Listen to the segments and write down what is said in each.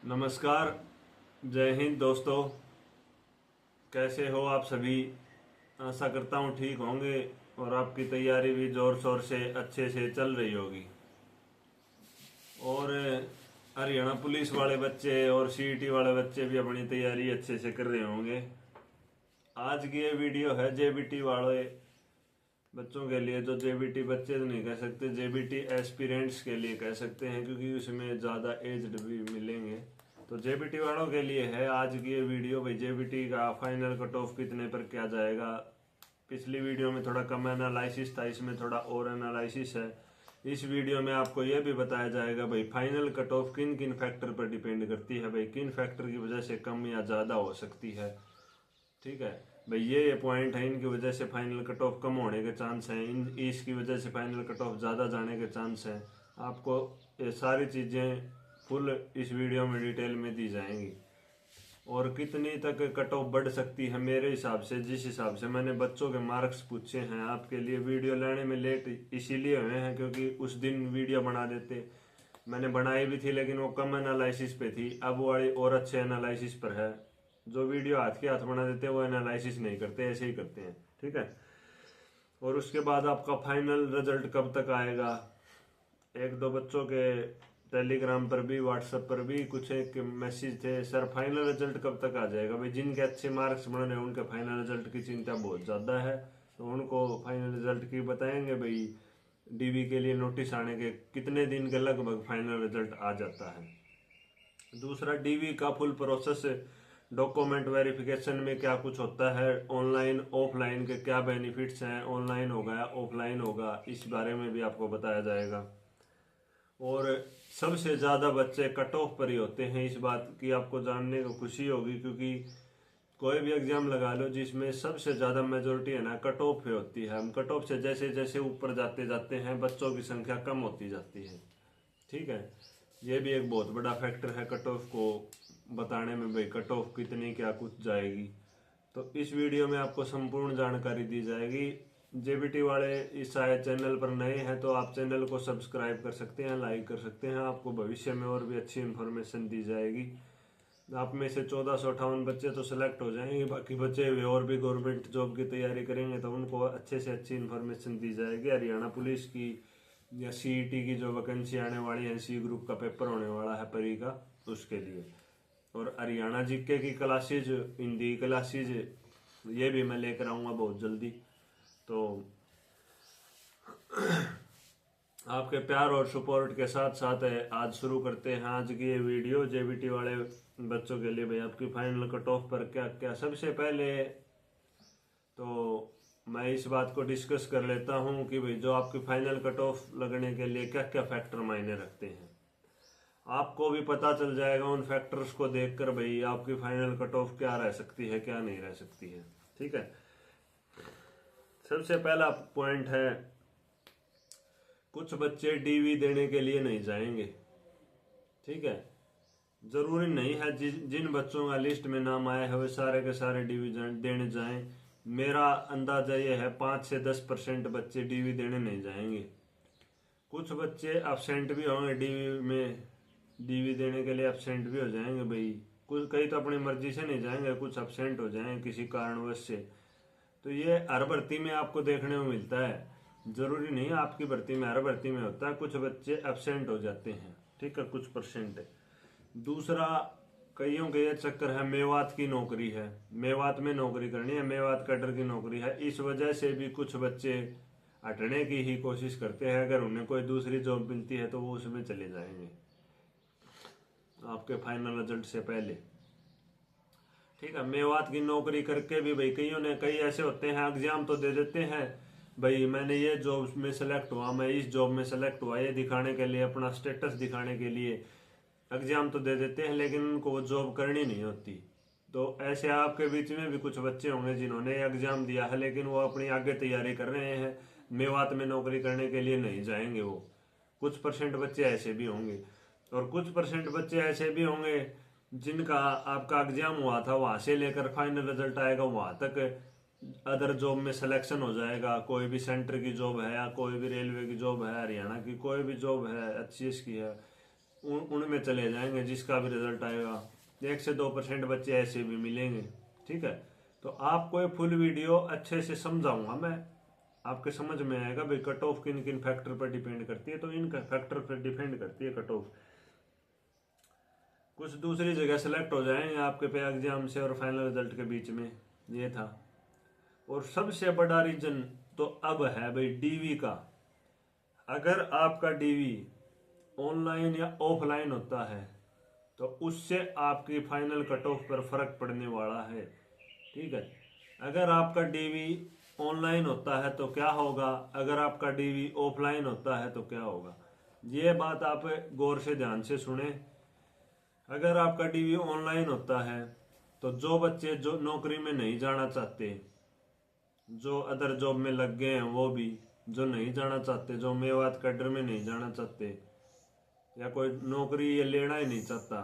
नमस्कार। जय हिंद दोस्तों। कैसे हो आप सभी? आशा करता हूँ ठीक होंगे और आपकी तैयारी भी जोर शोर से अच्छे से चल रही होगी। और हरियाणा पुलिस वाले बच्चे और सीईटी वाले बच्चे भी अपनी तैयारी अच्छे से कर रहे होंगे। आज की ये वीडियो है जेबीटी वाले बच्चों के लिए, जो जेबीटी बच्चे तो नहीं कह सकते, जेबीटी एस्पिरेंट्स के लिए कह सकते हैं, क्योंकि उसमें ज़्यादा एज्ड भी मिलेंगे। तो जेबीटी वालों के लिए है आज की ये वीडियो। भाई जेबीटी का फाइनल कट ऑफ कितने पर क्या जाएगा। पिछली वीडियो में थोड़ा कम एनालिसिस था, इसमें थोड़ा और एनालिसिस है। इस वीडियो में आपको यह भी बताया जाएगा भाई फाइनल कट ऑफ किन किन फैक्टर पर डिपेंड करती है, भाई किन फैक्टर की वजह से कम या ज़्यादा हो सकती है। ठीक है भाई, ये पॉइंट है, इनकी वजह से फाइनल कट ऑफ कम होने के चांस हैं, इन इसकी वजह से फाइनल कट ऑफ ज़्यादा जाने के चांस हैं। आपको ये सारी चीज़ें फुल इस वीडियो में डिटेल में दी जाएंगी। और कितनी तक कट ऑफ बढ़ सकती है मेरे हिसाब से, जिस हिसाब से मैंने बच्चों के मार्क्स पूछे हैं आपके लिए। वीडियो लाने में लेट इसीलिए हुए हैं क्योंकि उस दिन वीडियो बना देते, मैंने बनाई भी थी लेकिन वो कम एनालिसिस पे थी, अब वो वाली और अच्छे एनालिसिस पर है। जो वीडियो हाथ के हाथ बना देते हैं वो एनालिसिस नहीं करते, ऐसे ही करते हैं। ठीक है। और उसके बाद आपका फाइनल रिजल्ट कब तक आएगा? एक दो बच्चों के टेलीग्राम पर भी व्हाट्सएप पर भी कुछ एक मैसेज थे, सर फाइनल रिजल्ट कब तक आ जाएगा। भाई जिनके अच्छे मार्क्स बन रहे हैं उनके फाइनल रिजल्ट की चिंता बहुत ज़्यादा है, तो उनको फाइनल रिजल्ट की बताएंगे। भाई डीवी के लिए नोटिस आने के कितने दिन के लगभग फाइनल रिजल्ट आ जाता है। दूसरा, डीवी का फुल प्रोसेस, डॉक्यूमेंट वेरिफिकेशन में क्या कुछ होता है, ऑनलाइन ऑफलाइन के क्या बेनिफिट्स हैं, ऑनलाइन होगा या ऑफलाइन होगा, इस बारे में भी आपको बताया जाएगा। और सबसे ज़्यादा बच्चे कट ऑफ पर ही होते हैं, इस बात की आपको जानने को खुशी होगी, क्योंकि कोई भी एग्जाम लगा लो जिसमें सबसे ज़्यादा मेजोरिटी है ना कट ऑफ पे होती है। हम कट ऑफ से जैसे जैसे ऊपर जाते जाते हैं बच्चों की संख्या कम होती जाती है। ठीक है, ये भी एक बहुत बड़ा फैक्टर है कट ऑफ को बताने में, भाई कट ऑफ कितनी क्या कुछ जाएगी। तो इस वीडियो में आपको संपूर्ण जानकारी दी जाएगी। जेबीटी वाले इस शायद चैनल पर नए हैं तो आप चैनल को सब्सक्राइब कर सकते हैं, लाइक कर सकते हैं, आपको भविष्य में और भी अच्छी इन्फॉर्मेशन दी जाएगी। आप में से 1458 बच्चे तो सिलेक्ट हो जाएंगे, बाकी बच्चे हुए और भी गवर्नमेंट जॉब की तैयारी करेंगे तो उनको अच्छे से अच्छी इन्फॉर्मेशन दी जाएगी। हरियाणा पुलिस की या सीईटी की जो वैकेंसी आने वाली है, सी ग्रुप का पेपर होने वाला है परी का, उसके लिए। और हरियाणा जीके की क्लासेज, हिंदी क्लासेज, ये भी मैं लेकर आऊँगा बहुत जल्दी। तो आपके प्यार और सपोर्ट के साथ साथ आज शुरू करते हैं आज की ये वीडियो जेबीटी वाले बच्चों के लिए। भाई आपकी फाइनल कट ऑफ पर क्या क्या, सबसे पहले तो मैं इस बात को डिस्कस कर लेता हूं कि भाई जो आपकी फाइनल कट ऑफ लगने के लिए क्या क्या फैक्टर मायने रखते हैं। आपको भी पता चल जाएगा उन फैक्टर्स को देखकर भाई आपकी फाइनल कट ऑफ क्या रह सकती है, क्या नहीं रह सकती है। ठीक है, सबसे पहला पॉइंट है, कुछ बच्चे डीवी देने के लिए नहीं जाएंगे। ठीक है, जरूरी नहीं है जिन बच्चों का लिस्ट में नाम आया है वे सारे के सारे डीवी देने जाएं। मेरा अंदाजा यह है 5 से 10% बच्चे डीवी देने नहीं जाएंगे। कुछ बच्चे अब्सेंट भी होंगे डीवी में, डीवी देने के लिए अब्सेंट भी हो जाएंगे। भाई कुछ कई तो अपनी मर्जी से नहीं जाएंगे, कुछ अब्सेंट हो जाएंगे किसी कारणवश से। तो ये हर भर्ती में आपको देखने को मिलता है, जरूरी नहीं है आपकी भर्ती में, हर भर्ती में होता है, कुछ बच्चे एब्सेंट हो जाते हैं। ठीक है, कुछ परसेंट है। दूसरा, कईयों के ये चक्कर है मेवात की नौकरी है, मेवात में नौकरी करनी है, मेवात कटर की नौकरी है, इस वजह से भी कुछ बच्चे हटने की ही कोशिश करते हैं। अगर उन्हें कोई दूसरी जॉब मिलती है तो वो उसमें चले जाएंगे आपके फाइनल रिजल्ट से पहले। ठीक है, मेवात की नौकरी करके भी भाई कईयों ने, कई ऐसे होते हैं एग्जाम तो दे देते हैं, भाई मैंने ये जॉब में सेलेक्ट हुआ, मैं इस जॉब में सेलेक्ट हुआ, ये दिखाने के लिए, अपना स्टेटस दिखाने के लिए एग्जाम तो दे देते हैं, लेकिन उनको वो जॉब करनी नहीं होती। तो ऐसे आपके बीच में भी कुछ बच्चे होंगे जिन्होंने एग्जाम दिया है लेकिन वो अपनी आगे तैयारी कर रहे हैं, मेवात में नौकरी करने के लिए नहीं जाएंगे। वो कुछ परसेंट बच्चे ऐसे भी होंगे। और कुछ परसेंट बच्चे ऐसे भी होंगे जिनका आपका एग्जाम हुआ था वहां से लेकर फाइनल रिजल्ट आएगा वहां तक अदर जॉब में सिलेक्शन हो जाएगा। कोई भी सेंटर की जॉब है या कोई भी रेलवे की जॉब है, हरियाणा की कोई भी जॉब है, एचसीएस की है, उनमें चले जाएंगे जिसका भी रिजल्ट आएगा। 1 से 2% बच्चे ऐसे भी मिलेंगे। ठीक है, तो आपको ये फुल वीडियो अच्छे से समझाऊंगा मैं, आपके समझ में आएगा भाई कट ऑफ किन किन फैक्टर पर डिपेंड करती है। तो इन फैक्टर पर डिपेंड करती है कट ऑफ। कुछ दूसरी जगह सेलेक्ट हो जाएंगे आपके पे एग्जाम से और फाइनल रिजल्ट के बीच में, ये था। और सबसे बड़ा रीजन तो अब है भाई डीवी का। अगर आपका डीवी ऑनलाइन या ऑफलाइन होता है तो उससे आपकी फाइनल कट ऑफ पर फर्क पड़ने वाला है। ठीक है, अगर आपका डीवी ऑनलाइन होता है तो क्या होगा, अगर आपका डीवी ऑफलाइन होता है तो क्या होगा, ये बात आप गौर से ध्यान से सुने। अगर आपका डीवी ऑनलाइन होता है तो जो बच्चे जो नौकरी में नहीं जाना चाहते, जो अदर जॉब में लग गए हैं, वो भी जो नहीं जाना चाहते, जो मेवात कैडर में नहीं जाना चाहते या कोई नौकरी ये लेना ही नहीं चाहता,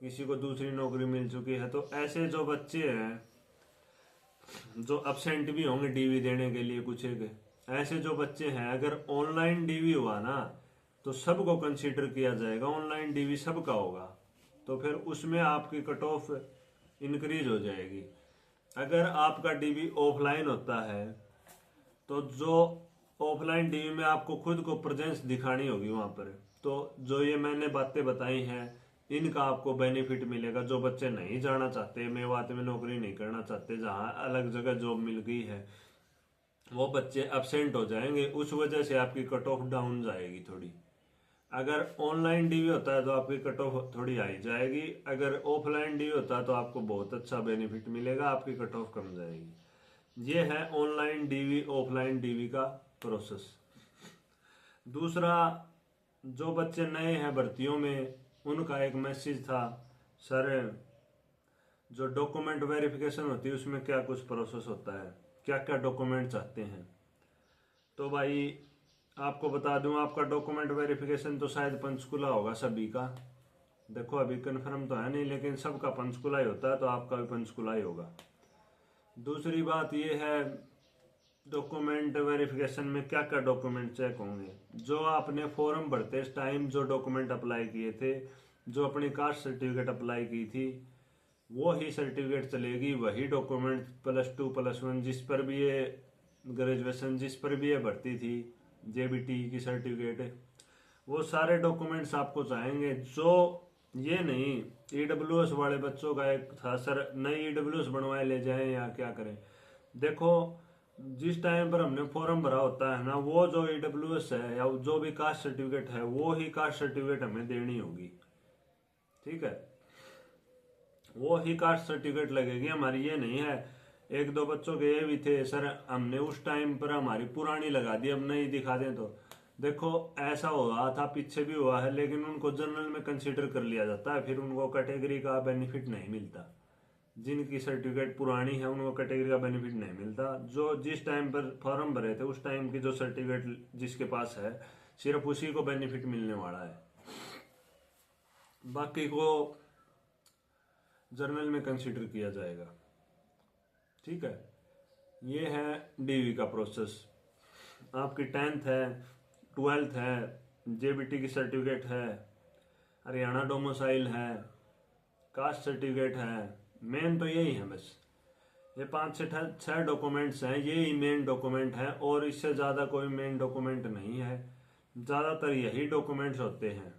किसी को दूसरी नौकरी मिल चुकी है, तो ऐसे जो बच्चे हैं जो अब्सेंट भी होंगे डीवी देने के लिए कुछ एक, ऐसे जो बच्चे हैं, अगर ऑनलाइन डीवी हुआ ना तो सबको कंसीडर किया जाएगा, ऑनलाइन डीवी सबका होगा, तो फिर उसमें आपकी कट ऑफ इंक्रीज हो जाएगी। अगर आपका डीवी ऑफलाइन होता है तो जो ऑफलाइन डीवी में आपको खुद को प्रेजेंस दिखानी होगी वहां पर, तो जो ये मैंने बातें बताई हैं इनका आपको बेनिफिट मिलेगा। जो बच्चे नहीं जाना चाहते, मेवात में नौकरी नहीं करना चाहते, जहां अलग जगह जॉब मिल गई है, वो बच्चे एब्सेंट हो जाएंगे, उस वजह से आपकी कट ऑफ डाउन जाएगी थोड़ी। अगर ऑनलाइन डीवी होता है तो आपकी कट ऑफ थोड़ी हाई जाएगी, अगर ऑफलाइन डीवी होता है तो आपको बहुत अच्छा बेनिफिट मिलेगा, आपकी कट ऑफ कम जाएगी। ये है ऑनलाइन डीवी ऑफलाइन डीवी का प्रोसेस। दूसरा, जो बच्चे नए हैं भर्तियों में उनका एक मैसेज था, सर जो डॉक्यूमेंट वेरिफिकेशन होती है उसमें क्या कुछ प्रोसेस होता है, क्या क्या डॉक्यूमेंट चाहते हैं। तो भाई आपको बता दूं, आपका डॉक्यूमेंट वेरिफिकेशन तो शायद पंचकुला होगा सभी का, देखो अभी कंफर्म तो है नहीं, लेकिन सबका पंचकुला ही होता है, तो आपका भी पंचकुला ही होगा। दूसरी बात यह है, डॉक्यूमेंट वेरिफिकेशन में क्या क्या डॉक्यूमेंट चेक होंगे। जो आपने फॉर्म भरते इस टाइम जो डॉक्यूमेंट अप्लाई किए थे, जो अपनी कास्ट सर्टिफिकेट अप्लाई की थी, वो ही सर्टिफिकेट चलेगी, वही डॉक्यूमेंट +2 +1 जिस पर भी ये ग्रेजुएशन, जिस पर भी ये भर्ती थी, जेबीटी की सर्टिफिकेट, वो सारे डॉक्यूमेंट्स आपको चाहेंगे। जो ये नहीं ईडब्ल्यूएस वाले बच्चों का एक था, सर नई ईडब्ल्यूएस बनवाए ले जाएं या क्या करें। देखो जिस टाइम पर हमने फॉर्म भरा होता है ना, वो जो ईडब्ल्यूएस है या जो भी कास्ट सर्टिफिकेट है, वो ही कास्ट सर्टिफिकेट हमें देनी होगी। ठीक है, वो ही कास्ट सर्टिफिकेट लगेगी हमारी। ये नहीं है, एक दो बच्चों के ये भी थे, सर हमने उस टाइम पर हमारी पुरानी लगा दी, अब नहीं दिखा दें तो। देखो ऐसा हुआ था, पीछे भी हुआ है, लेकिन उनको जनरल में कंसीडर कर लिया जाता है, फिर उनको कैटेगरी का बेनिफिट नहीं मिलता। जिनकी सर्टिफिकेट पुरानी है उनको कैटेगरी का बेनिफिट नहीं मिलता। जो जिस टाइम पर फॉर्म भरे थे उस टाइम की जो सर्टिफिकेट जिसके पास है, सिर्फ उसी को बेनिफिट मिलने वाला है, बाकी को जर्नल में कंसीडर किया जाएगा। ठीक है, ये है डीवी का प्रोसेस। आपकी 10th है, 12th है, जेबीटी की सर्टिफिकेट है, हरियाणा डोमिसाइल है, कास्ट सर्टिफिकेट है, मेन तो यही है बस। ये 5 से 6 डॉक्यूमेंट्स हैं, यही मेन डॉक्यूमेंट है, और इससे ज़्यादा कोई मेन डॉक्यूमेंट नहीं है, ज़्यादातर यही डॉक्यूमेंट्स होते हैं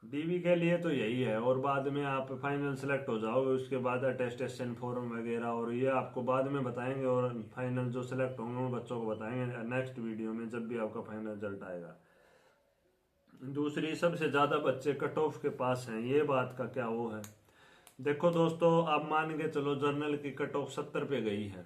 डीवी के लिए, तो यही है। और बाद में आप फाइनल सेलेक्ट हो जाओगे, उसके बाद अटेस्टेशन फॉर्म वगैरह और ये आपको बाद में बताएंगे, और फाइनल जो सेलेक्ट होंगे उन बच्चों को बताएंगे नेक्स्ट वीडियो में जब भी आपका फाइनल रिजल्ट आएगा। दूसरी, सबसे ज़्यादा बच्चे कट ऑफ के पास हैं, ये बात का क्या वो है। देखो दोस्तों, आप मान के चलो जर्नल की कट ऑफ 70 पे गई है,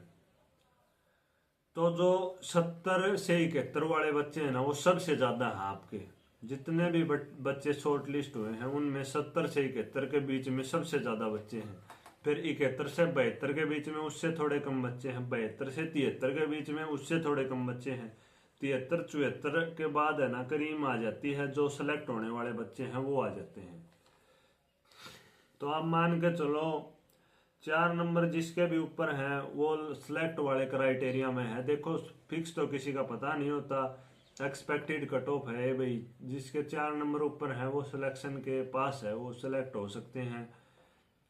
तो जो 70 से 71 वाले बच्चे हैं ना, वो सबसे ज़्यादा है आपके। जितने भी बच्चे शॉर्ट लिस्ट हुए हैं उनमें 70 से 71 के बीच में सबसे ज्यादा बच्चे हैं। फिर 71 से 72 के बीच में उससे थोड़े कम बच्चे हैं, 72 से 73 के बीच में उससे थोड़े कम बच्चे हैं, 73 74 के बाद है ना करीम आ जाती है, जो सेलेक्ट होने वाले बच्चे हैं वो आ जाते हैं। तो आप मान के चलो 4 नंबर जिसके भी ऊपर हैं वो सिलेक्ट वाले क्राइटेरिया में है। देखो फिक्स तो किसी का पता नहीं होता, एक्सपेक्टेड कट ऑफ है भाई, जिसके 4 नंबर ऊपर है वो सिलेक्शन के पास है, वो सिलेक्ट हो सकते हैं।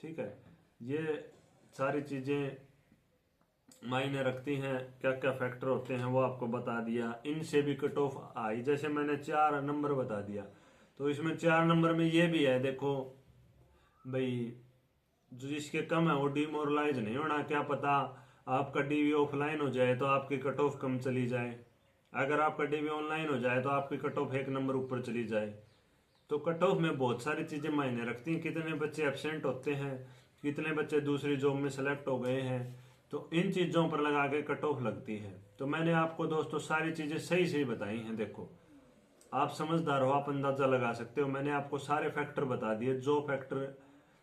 ठीक है, ये सारी चीज़ें मायने रखती हैं, क्या क्या फैक्टर होते हैं वो आपको बता दिया। इनसे भी कट ऑफ आई, जैसे मैंने 4 नंबर बता दिया, तो इसमें 4 नंबर में ये भी है, देखो भाई जो जिसके कम है वो डिमोरलाइज नहीं होना। क्या पता आपका डीवी ऑफलाइन हो जाए तो आपकी कट ऑफ कम चली जाए, अगर आपका डीवी ऑनलाइन हो जाए तो आपकी कट ऑफ 1 नंबर ऊपर चली जाए। तो कट ऑफ में बहुत सारी चीज़ें मायने रखती हैं, कितने बच्चे एब्सेंट होते हैं, कितने बच्चे दूसरी जॉब में सेलेक्ट हो गए हैं, तो इन चीज़ों पर लगा के कट ऑफ लगती है। तो मैंने आपको दोस्तों सारी चीज़ें सही सही बताई हैं। देखो आप समझदार हो, आप अंदाजा लगा सकते हो। मैंने आपको सारे फैक्टर बता दिए जो फैक्टर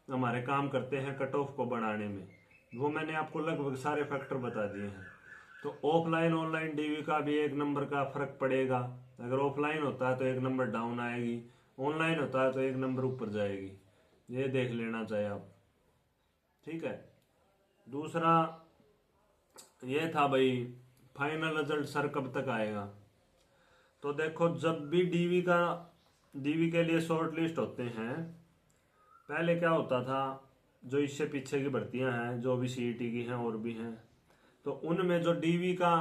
हमारे काम करते हैं कट ऑफ को बढ़ाने में, वो मैंने आपको लगभग सारे फैक्टर बता दिए हैं। तो ऑफलाइन ऑनलाइन डीवी का भी 1 नंबर का फर्क पड़ेगा। अगर ऑफलाइन होता है तो 1 नंबर डाउन आएगी, ऑनलाइन होता है तो 1 नंबर ऊपर जाएगी, ये देख लेना चाहिए आप। ठीक है, दूसरा ये था भाई फाइनल रिजल्ट सर कब तक आएगा। तो देखो जब भी डीवी के लिए शॉर्ट लिस्ट होते हैं, पहले क्या होता था, जो इससे पीछे की भर्तियां हैं जो भी सीईटी की हैं और भी हैं, तो उनमें जो डीवी का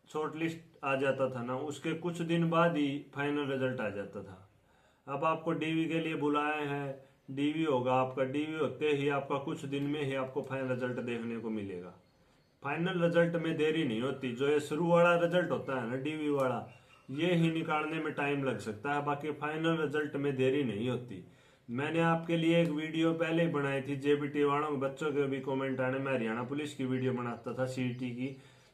शॉर्ट लिस्ट आ जाता था ना, उसके कुछ दिन बाद ही फाइनल रिजल्ट आ जाता था। अब आपको डीवी के लिए बुलाए हैं, डीवी होगा आपका, डीवी होते ही आपका कुछ दिन में ही आपको फाइनल रिजल्ट देखने को मिलेगा। फाइनल रिजल्ट में देरी नहीं होती, जो ये शुरू वाला रिजल्ट होता है ना डीवी वाला, ये ही निकालने में टाइम लग सकता है, बाकी फाइनल रिजल्ट में देरी नहीं होती। मैंने आपके लिए एक वीडियो पहले ही बनाई थी, जेबीटी वालों के बच्चों के भी कमेंट आने, मैं हरियाणा पुलिस की वीडियो बनाता था सीईटी की,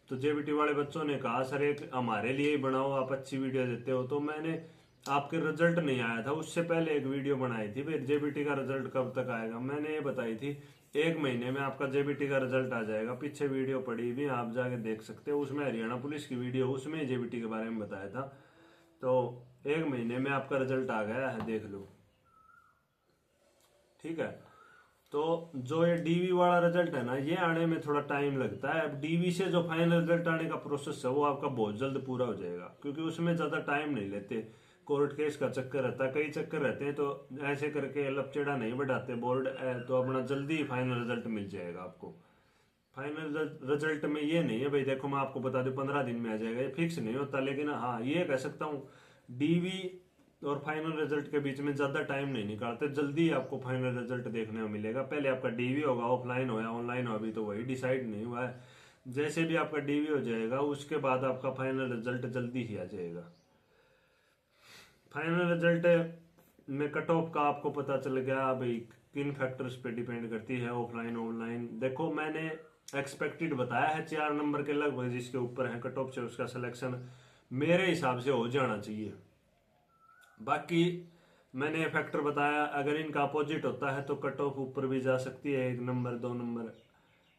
तो जेबीटी वाले बच्चों ने कहा सर एक हमारे लिए ही बनाओ, आप अच्छी वीडियो देते हो। तो मैंने आपके रिजल्ट नहीं आया था उससे पहले एक वीडियो बनाई थी, फिर जेबीटी का रिजल्ट कब तक आएगा, मैंने ये बताई थी 1 महीने में आपका जेबीटी का रिजल्ट आ जाएगा। पीछे वीडियो पड़ी भी, आप जाके देख सकते हो, उसमें हरियाणा पुलिस की वीडियो, उसमें जेबीटी के बारे में बताया था। तो 1 महीने में आपका रिजल्ट आ गया है, देख लो। ठीक है, तो जो ये डीवी वाला रिजल्ट है ना, ये आने में थोड़ा टाइम लगता है। अब डीवी से जो फाइनल रिजल्ट आने का प्रोसेस है वो आपका बहुत जल्द पूरा हो जाएगा, क्योंकि उसमें ज्यादा टाइम नहीं लेते, कोर्ट केस का चक्कर रहता है, कई चक्कर रहते हैं, तो ऐसे करके लपचेड़ा नहीं बढ़ाते बोर्ड, तो अपना जल्दी ही फाइनल रिजल्ट मिल जाएगा आपको। फाइनल रिजल्ट में ये नहीं है भाई देखो मैं आपको बता दूं 15 दिन में आ जाएगा, ये फिक्स नहीं होता, लेकिन हाँ ये कह सकता हूँ डीवी और फाइनल रिजल्ट के बीच में ज्यादा टाइम नहीं निकालते, जल्दी आपको फाइनल रिजल्ट देखने को मिलेगा। पहले आपका डीवी होगा, ऑफलाइन हो या ऑनलाइन हो, अभी तो वही डिसाइड नहीं हुआ है। जैसे भी आपका डीवी हो जाएगा उसके बाद आपका फाइनल रिजल्ट जल्दी ही आ जाएगा। फाइनल रिजल्ट में कट ऑफ का आपको पता चल गया भाई किन फैक्टर्स पे डिपेंड करती है, ऑफलाइन ऑनलाइन। देखो मैंने एक्सपेक्टेड बताया है 4 नंबर के लगभग, जिसके ऊपर है कट ऑफ से उसका सिलेक्शन मेरे हिसाब से हो जाना चाहिए। बाकी मैंने ये फैक्टर बताया, अगर इनका अपोजिट होता है तो कट ऑफ ऊपर भी जा सकती है, 1 नंबर 2 नंबर,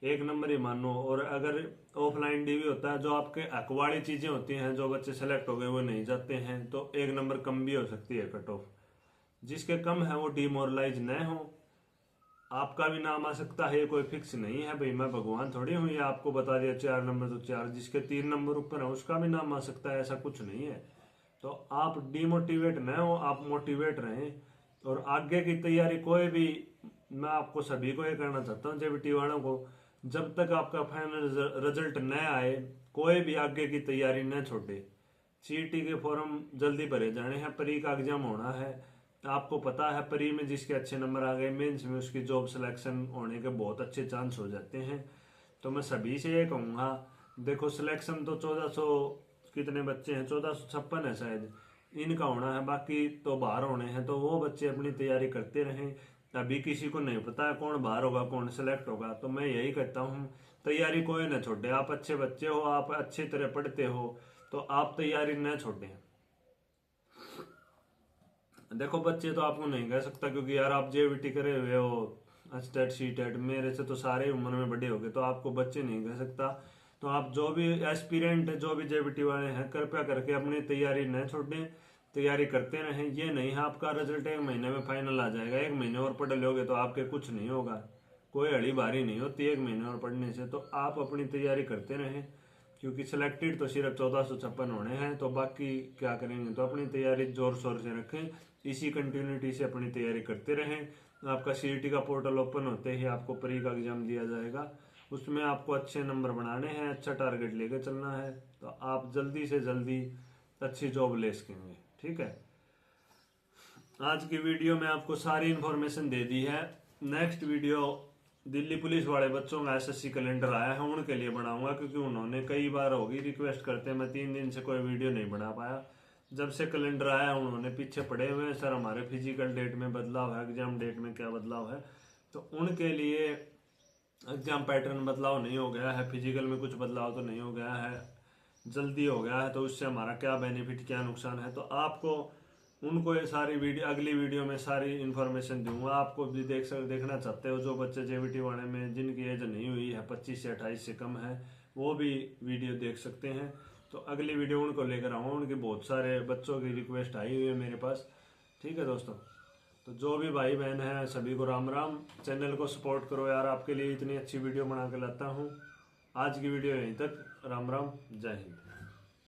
1 नंबर ही मानो। और अगर ऑफलाइन डीवी होता है, जो आपके हक वाली चीजें होती हैं, जो बच्चे सेलेक्ट हो गए वो नहीं जाते हैं, तो 1 नंबर कम भी हो सकती है कट ऑफ। जिसके कम है वो डिमोरलाइज न हो, आपका भी नाम आ सकता है, ये कोई फिक्स नहीं है भाई, मैं भगवान थोड़ी हूँ ये आपको बता दिया 4 नंबर तो 4, जिसके 3 नंबर ऊपर है उसका भी नाम आ सकता है, ऐसा कुछ नहीं है। तो आप डिमोटिवेट न हो, आप मोटिवेट रहें, और आगे की तैयारी कोई भी, मैं आपको सभी को ये कहना चाहता हूँ जेबीटी वालों को, जब तक आपका फाइनल रिजल्ट न आए कोई भी आगे की तैयारी न छोड़े। सीईटी के फॉर्म जल्दी भरे जाने हैं, प्री का एग्जाम होना है, आपको पता है प्री में जिसके अच्छे नंबर आ गए मेंस में उसकी जॉब सिलेक्शन होने के बहुत अच्छे चांस हो जाते हैं। तो मैं सभी से ये कहूँगा, देखो सिलेक्शन तो 1400 कितने बच्चे हैं, 1456 है शायद, इनका होना है, बाकी तो बाहर होने हैं, तो वो बच्चे अपनी तैयारी करते रहें। अभी किसी को नहीं पता है कौन बाहर होगा कौन सिलेक्ट होगा, तो मैं यही कहता हूँ तैयारी कोई ना छोड़े। आप अच्छे बच्चे हो, आप अच्छी तरह पढ़ते हो, तो आप तैयारी न छोड़ें। देखो बच्चे तो आपको नहीं कह सकता, क्योंकि यार आप जेबीटी करे हुए हो स्टेट सीटेट, मेरे से तो सारे उम्र में बड़े हो गए, तो आपको बच्चे नहीं कह सकता। तो आप जो भी एस्पिरेंट जो भी जेबीटी वाले हैं, कृपया करके अपनी तैयारी न छोड़ें, तैयारी करते रहें। ये नहीं है आपका रिजल्ट 1 महीने में फाइनल आ जाएगा, 1 महीने और पढ़ लोगे तो आपके कुछ नहीं होगा, कोई हड़ी भारी नहीं होती 1 महीने और पढ़ने से। तो आप अपनी तैयारी करते रहें, क्योंकि सिलेक्टेड तो सिर्फ 1456 होने हैं। तो बाकी क्या करेंगे, तो अपनी तैयारी जोर शोर से रखें, इसी कंटिन्यूटी से अपनी तैयारी करते रहें। आपका सीईटी का पोर्टल ओपन होते ही आपको प्री का एग्जाम दिया जाएगा, उसमें आपको अच्छे नंबर बनाने हैं, अच्छा टारगेट लेके चलना है, तो आप जल्दी से जल्दी अच्छी जॉब ले सकेंगे। ठीक है, आज की वीडियो में आपको सारी इन्फॉर्मेशन दे दी है। नेक्स्ट वीडियो दिल्ली पुलिस वाले बच्चों का एसएससी कैलेंडर आया है उनके लिए बनाऊंगा, क्योंकि उन्होंने कई बार होगी रिक्वेस्ट करते हैं, मैं 3 दिन से कोई वीडियो नहीं बना पाया। जब से कैलेंडर आया उन्होंने पीछे पड़े हुए हैं, सर हमारे फिजिकल डेट में बदलाव है, एग्जाम डेट में क्या बदलाव है। तो उनके लिए एग्जाम पैटर्न बदलाव नहीं हो गया है, फिजिकल में कुछ बदलाव तो नहीं हो गया है, जल्दी हो गया है, तो उससे हमारा क्या बेनिफिट क्या नुकसान है, तो आपको उनको ये सारी वीडियो अगली वीडियो में सारी इन्फॉर्मेशन दूंगा। आपको भी देखना चाहते हो, जो बच्चे जेबीटी वाले में जिनकी एज नहीं हुई है, 25 से 28 से कम है, वो भी वीडियो देख सकते हैं। तो अगली वीडियो उनको लेकर आऊँगा, उनके बहुत सारे बच्चों की रिक्वेस्ट आई हुई है मेरे पास। ठीक है दोस्तों, तो जो भी भाई बहन है सभी को राम राम। चैनल को सपोर्ट करो यार, आपके लिए इतनी अच्छी वीडियो बना के लाता हूँ। आज की वीडियो यहीं तक, राम राम, जय हिंद।